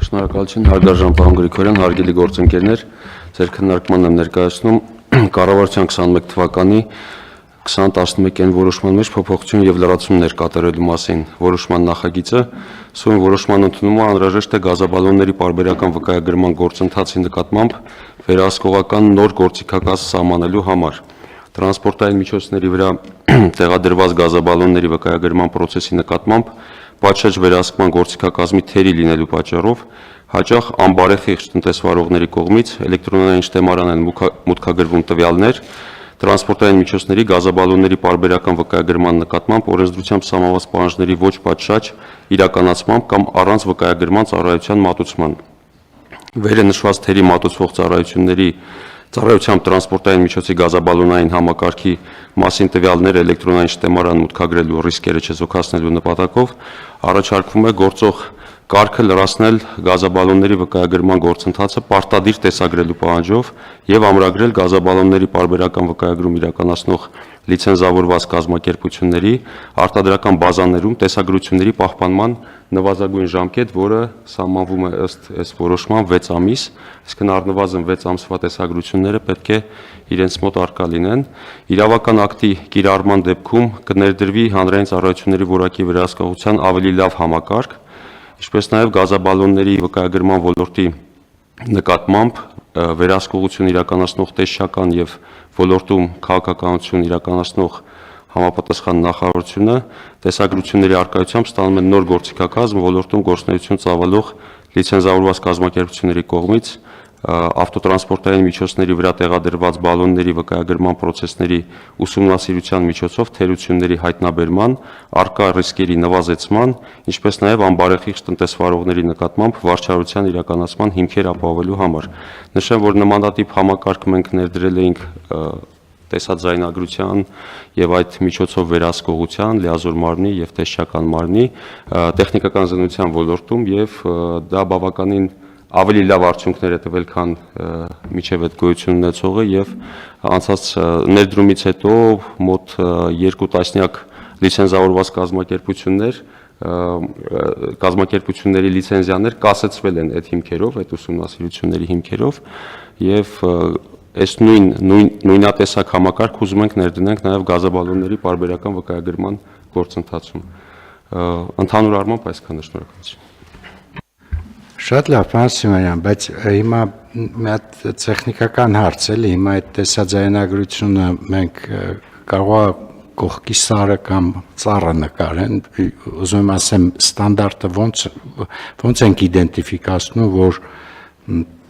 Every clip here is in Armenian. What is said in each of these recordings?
Շնորհակալություն, հարգարժան պարոն Գրիգորյան, հարգելի գործընկերներ, ձեր քննարկմանն եմ ներկայացնում կառավարության 21 թվականի 2011-ին որոշման մեջ փոփոխություն եւ լրացումներ կատարելու մասին որոշման նախագիծը սույն որոշման ընդունումը անհրաժեշտ է գազաբալոնների պարբերական վկայագրման գործընթացի նկատմամբ վերահսկողական նոր գործիքակաց սահմանելու համար տրանսպորտային միջոցների վրա տեղադրված գազաբալոնների վկայագրման process-ի նկատմամբ պատշաճ վերահսկման գործիքակազմի թերի լինելու պատճառով հաճախ անբարեխիղճ տնտեսվարողների կողմից էլեկտրոնային շտեմարան են մուտքագրվում տվյալներ տրանսպորտային միջոցների գազաբալոնների պարբերական վկայագրման նկատմամբ օրենսդրությամբ սահմանված պահանջների ոչ պատշաճ իրականացմամբ կամ առանց վկայագրման ծառայության մատուցման վերը նշված թերի մատուցվող ծառայությամբ տրանսպորտային միջոցի գազաբալոնային համակարգի մասին տվյալները էլեկտրոնային շտեմարան մուտքագրելու ռիսկերը չեզոքացնելու նպատակով առաջարկվում է գործող կարգը լրացնել գազաբալոնների վկայագրման գործընթացը պարտադիր տեսագրելու պահանջով եւ ամրագրել գազաբալոնների պարբերական վկայագրում իրականացնող լիցենզավորված կազմակերպությունների արտադրական բազաներում տեսագրությունների պահպանման նվազագույն ժամկետ, որը սահմանվում է ըստ այս որոշման 6 ամիս, այսինքն առնվազն 6 ամսվա տեսագրությունները պետք է իրենց մոտ առկա լինեն։ Իրավական ակտի կիրառման դեպքում կներդրվի հանրային ծառայությունների որակի վերահսկողության ավելի լավ համակարգ, ինչպես նաև գազաբալոնների վկայագրման ոլորտի նկատմամբ վերահսկողություն իրականացնող տեսչական եւ ոլորտում քաղաքականություն իրականացնող համապատասխան նախարարությունը տեսագրությունների առկայությամբ ստանում է նոր գործիքակազմ ոլորտում գործունեություն ծավալող լիցենզավորված կազմակերպությունների կողմից ավտոտրանսպորտային միջոցների վրա տեղադրված բալոնների վկայագրման process-ների ուսումնասիրության միջոցով թերությունների հայտնաբերման, առկա ռիսկերի նվազեցման, ինչպես նաև անբարեխիղճ տնտեսվարողների նկատմամբ վարչարության իրականացման հիմքեր ապահովելու համար։ Նշեմ, որ նմանատիպ համակարգ մենք ներդրել էինք տեսաձայնագրության եւ այդ միջոցով վերահսկողության, լիազոր մարմնի եւ տեսչական մարմնի տեխնիկական զինվորության ոլորտում եւ դա բավականին ավելի լավ արդյունքներ է տվել, քան միջև այդ գոյություն ունեցողը եւ անցած ներդրումից հետո մոտ 2 տասնյակ լիցենզավորված կազմակերպությունների լիցենզիաներ կասեցվել են այդ հիմքերով, այդ ուսումնասիրությունների հիմքերով եւ այս նույնատեսակ համակարգ ուզում ենք ներդնենք նաև գազաբալոնների պարբերական վկայագրման գործընթացում։ Ընդհանուր առմամբ այսքանը, շնորհակալություն։ Շատ լավ, պարոն Սիմոնյան, բայց հիմա մի հատ տեխնիկական հարց էլի, հիմա այդ տեսաձայնագրությունը մենք կարող կողքի սարը կամ ծառը նկարեն, ուզում եմ ասեմ ստանդարտը ոնց ենք իդենտիֆիկացնում, որ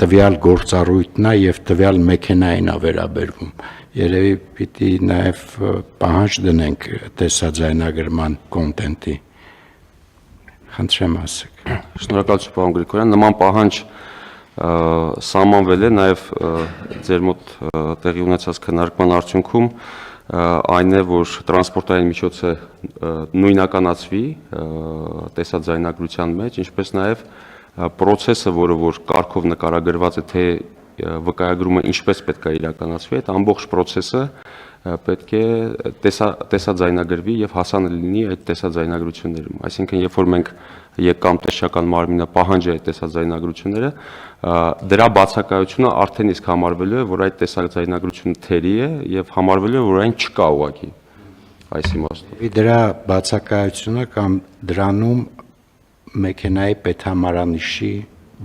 տվյալ գործառույթն է եւ տվյալ մեքենային է վերաբերվում։ Երևի պիտի նաեւ պահանջ դնենք տեսաձայնագրման կոնտենտի։ Խնդրեմ ասեք։ Շնորհակալություն, պարոն Գրիգորյան, նման պահանջ սահմանվել է նաեւ ձեր մոտ տեղի ունեցած քննարկման արդյունքում այն է, որ տրանսպորտային միջոցը նույնականացվի տեսաձայնագրության մեջ, ինչպես նաեւ process-ը, որ կարգով նկարագրված է, թե վկայագրումը ինչպես պետք է իրականացվի, այդ ամբողջ process-ը պետք է տեսաձայնագրվի եւ հասանելի լինի այդ տեսաձայնագրություններում։ Այսինքն, երբ որ մենք կամ տեսչական մարմինը պահանջ է այդ տեսաձայնագրությունները, դրա բացակայությունը արդեն իսկ համարվելու է, որ այդ տեսաձայնագրությունը թերի է եւ համարվելու է, որ այն չկա ուղղակի։ Այս իմաստով։ Դրա բացակայությունը կամ դրանում մեքենայի պետհամարանիշի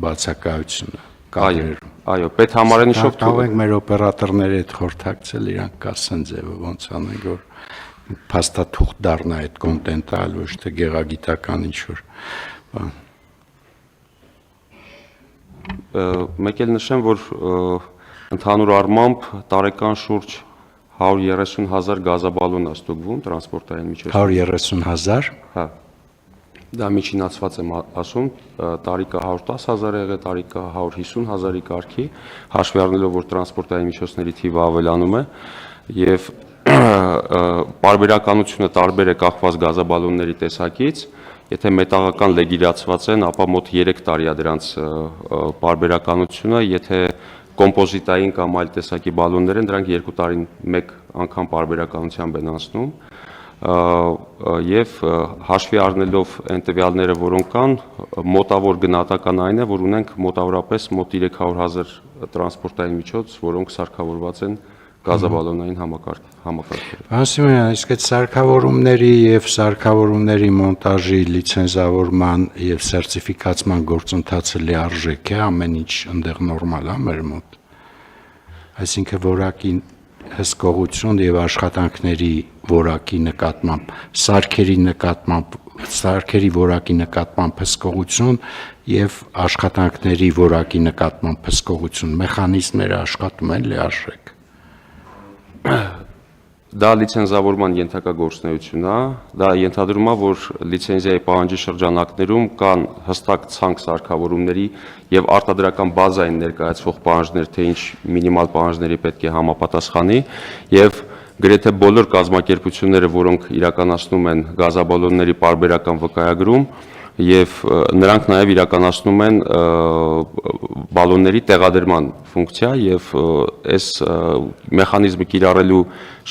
բացակայությունը Այո, պետհամարանիշով կարող ենք մեր օպերատորների հետ խորհրդակցել, իրանք կասեն ձևը ոնց անենք, որ փաստաթուղթ դառնա այդ կոնտենտը, այլ ոչ թե գեղագիտական ինչ-որ բան։ Մեկ էլ նշեմ, որ ընդհանուր առմամբ տարեկան շուրջ 130,000 գազաբալոն է ստուգվում տրանսպորտային միջոցով։ 130,000։ Հա։ Դա միջինացված եմ ասում, տարիքա 110,000 եղել, տարիքա 150,000-ի կարգի, հաշվի առնելով, որ տրանսպորտային միջոցների թիվը ավելանում է եւ պարբերականությունը տարբեր է կախված գազաբալոնների տեսակից, եթե մետաղական լեգիրացված են, ապա մոտ 3 տարի է դրանց պարբերականությունը, եթե կոմպոզիտային կամ այլ տեսակի բալոններ են, դրանք 2 տարին մեկ անգամ պարբերականությամբ են անցնում։ եւ հաշվի առնելով այն տվյալները, որոնք կան, մոտավոր գնահատական այն է, որ ունենք մոտավորապես մոտ 300,000 տրանսպորտային միջոց, որոնք սարքավորված են գազաբալոնային համակարգերով։ Պարոն Սիմոնյան, իսկ այդ սարքավորումների եւ սարքավորումների մոնտաժի, լիցենզավորման եւ սերտիֆիկացման գործընթացը լիարժեք է, ամեն ինչ այնտեղ նորմալ է մեր մոտ։ Այսինքն որակի հսկողություն եւ աշխատանքների որակի նկատմամբ, սարքերի որակի նկատմամբ հսկողություն եւ աշխատանքների որակի նկատմամբ հսկողություն, մեխանիզմները աշխատում են լիարժեք։ Դա լիցենզավորման ենթակա գործունեություն է, դա ենթադրում է, որ լիցենզիայի պահանջի շրջանակներում կան հստակ ցանկ սարքավորումների եւ արտադրական բազային ներկայացվող պահանջներ, թե ինչ մինիմալ պահանջների պետք է համապատասխանի եւ գրեթե բոլոր կազմակերպությունները, որոնք իրականացնում են գազաբալոնների պարբերական վկայագրում եւ նրանք նաեւ իրականացնում են բալոնների տեղադրման ֆունկցիա եւ այս մեխանիզմը կիրառելու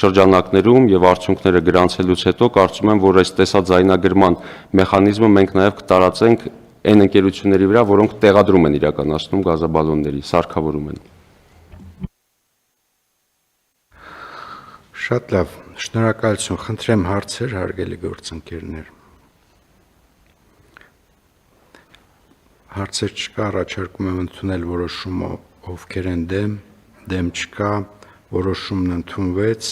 շրջանակներում եւ արդյունքները գրանցելուց հետո կարծում եմ, որ այս տեսաձայնագրման մեխանիզմը մենք նաեւ կտարածենք այն ընկերությունների վրա, որոնք տեղադրում են իրականացնում գազաբալոնների, սարքավորում են։ Շատ լավ, շնորհակալություն, խնդրեմ հարցեր, հարգելի գործընկերներ։ Հարցեր չկա, առաջարկում եմ ընդունել որոշումը, ովքեր են դեմ չկա, որոշումն ընդունվեց։